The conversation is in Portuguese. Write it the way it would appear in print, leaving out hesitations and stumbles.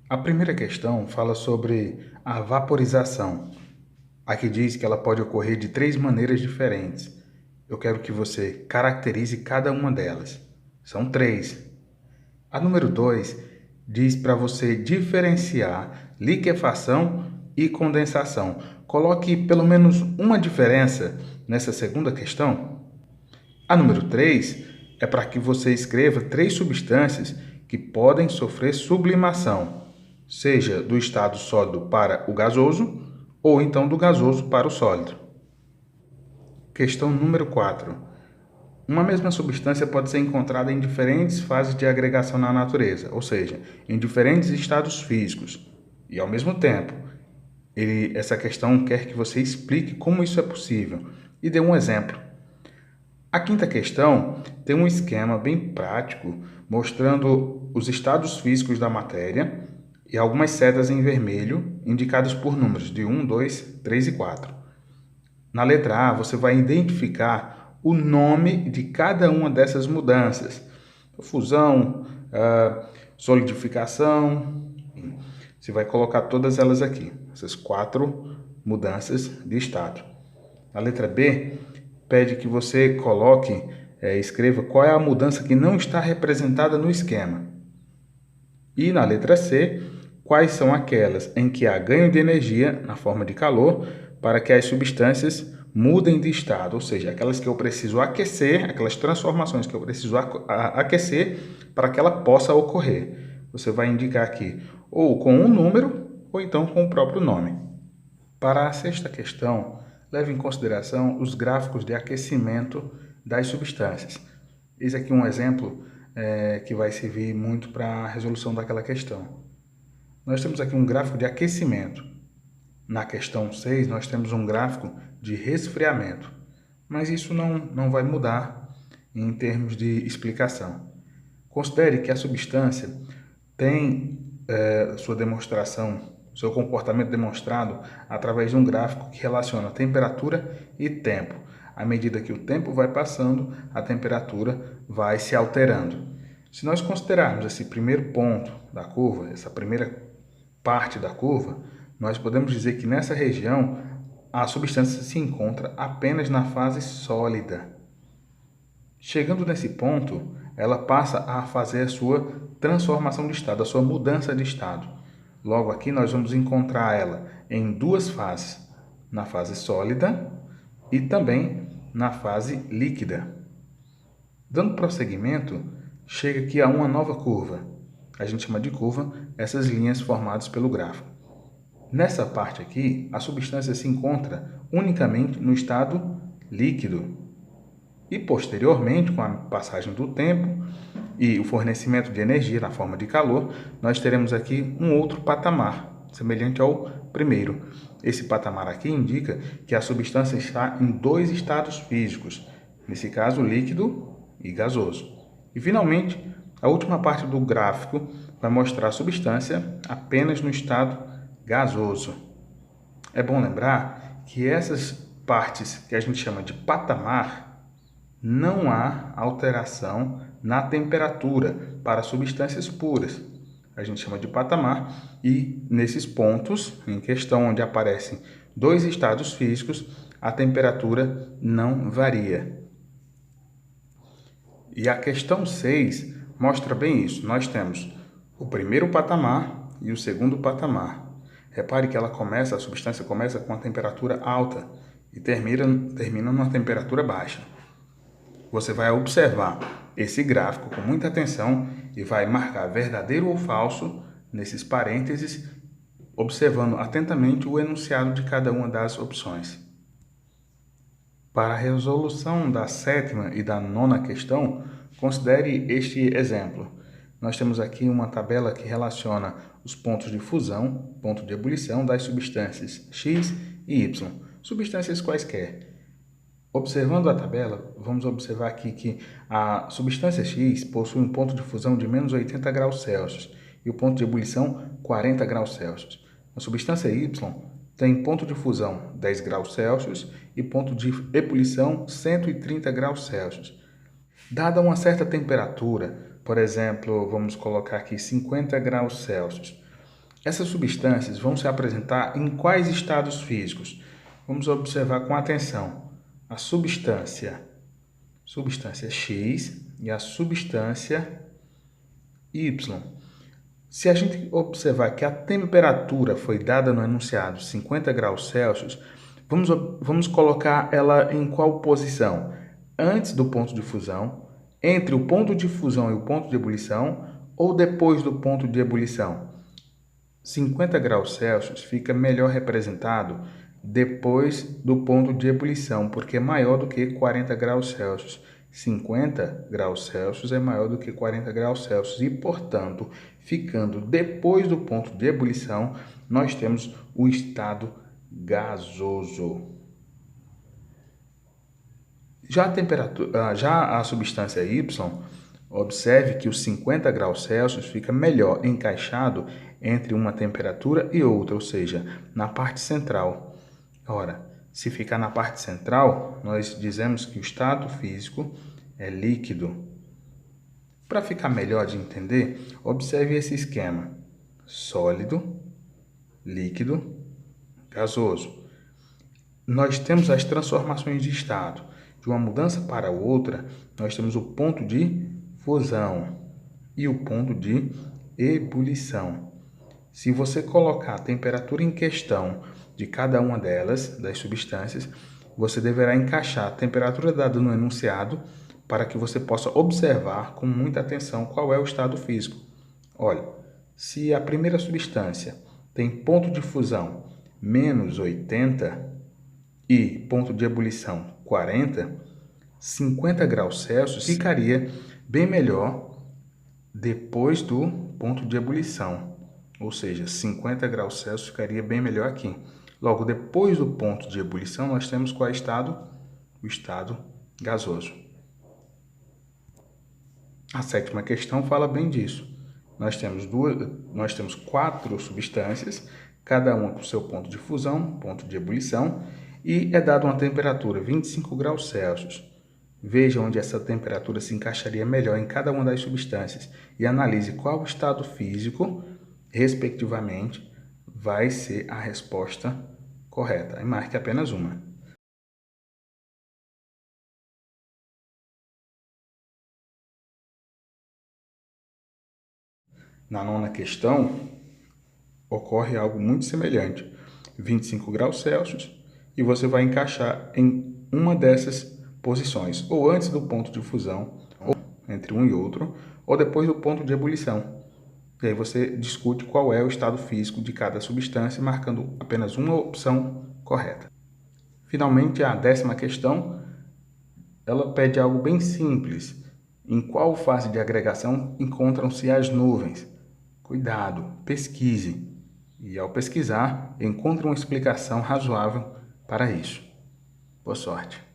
A primeira questão fala sobre a vaporização. Aqui diz que ela pode ocorrer de três maneiras diferentes. Eu quero que você caracterize cada uma delas. São três. A número 2 diz para você diferenciar liquefação e condensação. Coloque pelo menos uma diferença nessa segunda questão. A número 3 é para que você escreva três substâncias que podem sofrer sublimação, seja do estado sólido para o gasoso ou então do gasoso para o sólido. Questão número 4. Uma mesma substância pode ser encontrada em diferentes fases de agregação na natureza, ou seja, em diferentes estados físicos. E ao mesmo tempo, essa questão quer que você explique como isso é possível e dê um exemplo. A quinta questão tem um esquema bem prático mostrando os estados físicos da matéria e algumas setas em vermelho indicadas por números de 1, 2, 3 e 4. Na letra A, você vai identificar o nome de cada uma dessas mudanças. Fusão, solidificação. Você vai colocar todas elas aqui, essas quatro mudanças de estado. Na letra B, pede que você coloque, escreva qual é a mudança que não está representada no esquema. E na letra C, quais são aquelas em que há ganho de energia na forma de calor para que as substâncias mudem de estado, ou seja, aquelas que eu preciso aquecer, aquelas transformações que eu preciso aquecer para que ela possa ocorrer. Você vai indicar aqui ou com um número ou então com o próprio nome. Para a sexta questão, leve em consideração os gráficos de aquecimento das substâncias. Eis aqui um exemplo que vai servir muito para a resolução daquela questão. Nós temos aqui um gráfico de aquecimento. Na questão 6, nós temos um gráfico de resfriamento, mas isso não vai mudar em termos de explicação. Considere que a substância tem sua demonstração, seu comportamento demonstrado através de um gráfico que relaciona temperatura e tempo. À medida que o tempo vai passando, a temperatura vai se alterando. Se nós considerarmos esse primeiro ponto da curva, essa primeira parte da curva, nós podemos dizer que nessa região a substância se encontra apenas na fase sólida. Chegando nesse ponto, ela passa a fazer a sua transformação de estado, a sua mudança de estado. Logo aqui nós vamos encontrar ela em duas fases, na fase sólida e também na fase líquida. Dando prosseguimento, chega aqui a uma nova curva. A gente chama de curva essas linhas formadas pelo gráfico. Nessa parte aqui, a substância se encontra unicamente no estado líquido. E posteriormente, com a passagem do tempo e o fornecimento de energia na forma de calor, nós teremos aqui um outro patamar, semelhante ao primeiro. Esse patamar aqui indica que a substância está em dois estados físicos, nesse caso líquido e gasoso. E finalmente, a última parte do gráfico vai mostrar a substância apenas no estado gasoso. É bom lembrar que essas partes que a gente chama de patamar, não há alteração na temperatura para substâncias puras. A gente chama de patamar e nesses pontos em questão onde aparecem dois estados físicos, a temperatura não varia. E a questão 6 mostra bem isso. Nós temos o primeiro patamar e o segundo patamar. Repare que a substância começa com a temperatura alta e termina numa temperatura baixa. Você vai observar esse gráfico com muita atenção e vai marcar verdadeiro ou falso nesses parênteses, observando atentamente o enunciado de cada uma das opções. Para a resolução da sétima e da nona questão, considere este exemplo. Nós temos aqui uma tabela que relaciona os pontos de fusão, ponto de ebulição das substâncias X e Y, substâncias quaisquer. Observando a tabela, vamos observar aqui que a substância X possui um ponto de fusão de menos 80 graus Celsius e o ponto de ebulição 40 graus Celsius. A substância Y tem ponto de fusão 10 graus Celsius e ponto de ebulição 130 graus Celsius. Dada uma certa temperatura, por exemplo, vamos colocar aqui 50 graus Celsius, Essas substâncias vão se apresentar em quais estados físicos? Vamos observar com atenção. A substância X e a substância Y. Se a gente observar que a temperatura foi dada no enunciado 50 graus Celsius, vamos colocar ela em qual posição? Antes do ponto de fusão, entre o ponto de fusão e o ponto de ebulição, ou depois do ponto de ebulição? 50 graus Celsius fica melhor representado depois do ponto de ebulição, porque é maior do que 40 graus Celsius. 50 graus Celsius é maior do que 40 graus Celsius e, portanto, ficando depois do ponto de ebulição, nós temos o estado gasoso. Já a substância Y, observe que os 50 graus Celsius fica melhor encaixado entre uma temperatura e outra, ou seja, na parte central. Ora, se ficar na parte central, nós dizemos que o estado físico é líquido. Para ficar melhor de entender, observe esse esquema: sólido, líquido, gasoso. Nós temos as transformações de estado. De uma mudança para outra, nós temos o ponto de fusão e o ponto de ebulição. Se você colocar a temperatura em questão de cada uma delas, das substâncias, você deverá encaixar a temperatura dada no enunciado para que você possa observar com muita atenção qual é o estado físico. Olha, se a primeira substância tem ponto de fusão menos 80 e ponto de ebulição 40, 50 graus Celsius ficaria bem melhor depois do ponto de ebulição. Ou seja, 50 graus Celsius ficaria bem melhor aqui. Logo, depois do ponto de ebulição, nós temos qual estado? O estado gasoso. A sétima questão fala bem disso. Nós temos 4 substâncias, cada uma com seu ponto de fusão, ponto de ebulição, e é dada uma temperatura 25 graus Celsius. Veja onde essa temperatura se encaixaria melhor em cada uma das substâncias e analise qual estado físico, respectivamente, vai ser a resposta correta. E marque apenas uma. Na nona questão, ocorre algo muito semelhante. 25 graus Celsius e você vai encaixar em uma dessas posições, ou antes do ponto de fusão, ou entre um e outro, ou depois do ponto de ebulição. E aí você discute qual é o estado físico de cada substância, marcando apenas uma opção correta. Finalmente, a 10ª questão, ela pede algo bem simples. Em qual fase de agregação encontram-se as nuvens? Cuidado, pesquise. E ao pesquisar, encontre uma explicação razoável para isso. Boa sorte!